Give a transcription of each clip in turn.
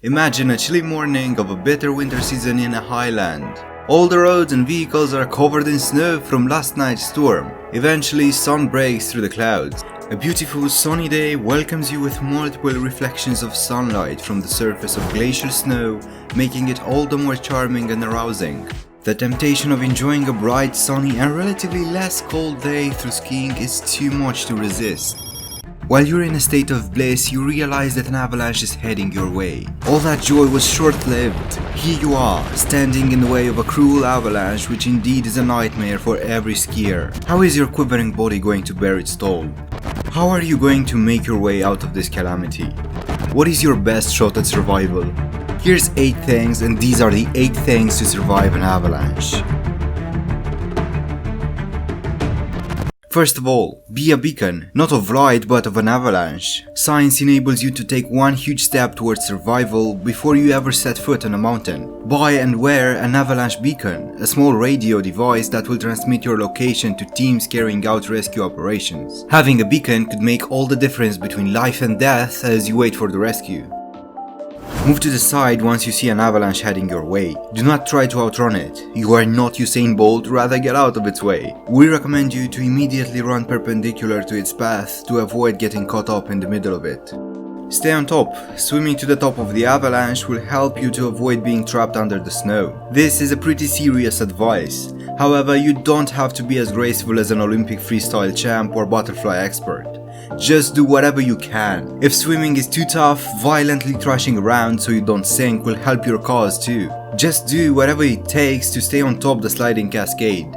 Imagine a chilly morning of a bitter winter season in a highland. All the roads and vehicles are covered in snow from last night's storm. Eventually, sun breaks through the clouds. A beautiful sunny day welcomes you with multiple reflections of sunlight from the surface of glacial snow, making it all the more charming and arousing. The temptation of enjoying a bright, sunny and relatively less cold day through skiing is too much to resist. While you're in a state of bliss, you realize that an avalanche is heading your way. All that joy was short-lived. Here you are, standing in the way of a cruel avalanche, which indeed is a nightmare for every skier. How is your quivering body going to bear its toll? How are you going to make your way out of this calamity? What is your best shot at survival? Here's 8 things, and these are the 8 things to survive an avalanche. First of all, be a beacon, not of light but of an avalanche. Science enables you to take one huge step towards survival before you ever set foot on a mountain. Buy and wear an avalanche beacon, a small radio device that will transmit your location to teams carrying out rescue operations. Having a beacon could make all the difference between life and death as you wait for the rescue. Move to the side once you see an avalanche heading your way. Do not try to outrun it. You are not Usain Bolt, rather get out of its way. We recommend you to immediately run perpendicular to its path to avoid getting caught up in the middle of it. Stay on top. Swimming to the top of the avalanche will help you to avoid being trapped under the snow. This is a pretty serious advice. However, you don't have to be as graceful as an Olympic freestyle champ or butterfly expert. Just do whatever you can. If swimming is too tough, violently thrashing around so you don't sink will help your cause too. Just do whatever it takes to stay on top the sliding cascade.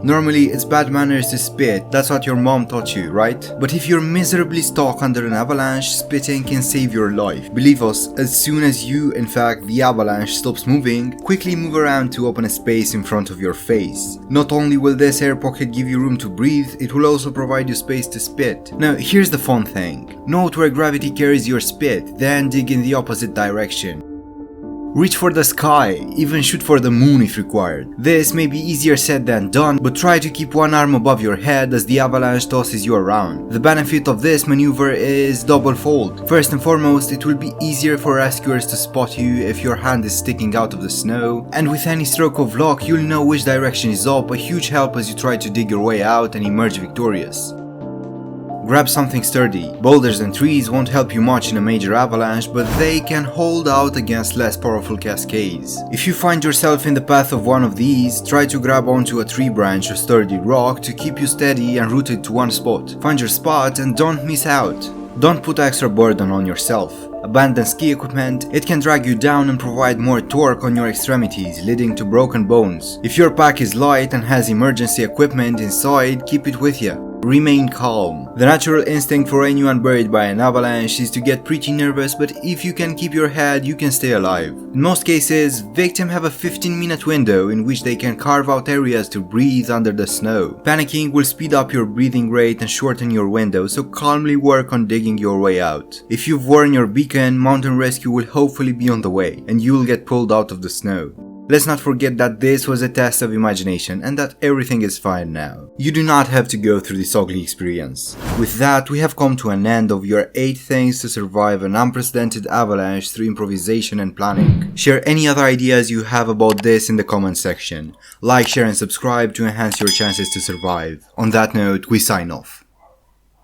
Normally, it's bad manners to spit, that's what your mom taught you, right? But if you're miserably stuck under an avalanche, spitting can save your life. Believe us, as soon as the avalanche stops moving, quickly move around to open a space in front of your face. Not only will this air pocket give you room to breathe, it will also provide you space to spit. Now, here's the fun thing. Note where gravity carries your spit, then dig in the opposite direction. Reach for the sky, even shoot for the moon if required. This may be easier said than done, but try to keep one arm above your head as the avalanche tosses you around. The benefit of this maneuver is double-fold. First and foremost, it will be easier for rescuers to spot you if your hand is sticking out of the snow, and with any stroke of luck you'll know which direction is up, a huge help as you try to dig your way out and emerge victorious. Grab something sturdy. Boulders and trees won't help you much in a major avalanche, but they can hold out against less powerful cascades. If you find yourself in the path of one of these, try to grab onto a tree branch or sturdy rock to keep you steady and rooted to one spot. Find your spot and don't miss out. Don't put extra burden on yourself. Abandon ski equipment, it can drag you down and provide more torque on your extremities, leading to broken bones. If your pack is light and has emergency equipment inside, keep it with you. Remain calm. The natural instinct for anyone buried by an avalanche is to get pretty nervous, but if you can keep your head, you can stay alive. In most cases, victims have a 15-minute window in which they can carve out areas to breathe under the snow. Panicking will speed up your breathing rate and shorten your window, so calmly work on digging your way out. If you've worn your beacon, mountain rescue will hopefully be on the way, and you'll get pulled out of the snow. Let's not forget that this was a test of imagination and that everything is fine now. You do not have to go through this ugly experience. With that, we have come to an end of your 8 things to survive an unprecedented avalanche through improvisation and planning. Share any other ideas you have about this in the comment section. Like, share and subscribe to enhance your chances to survive. On that note, we sign off.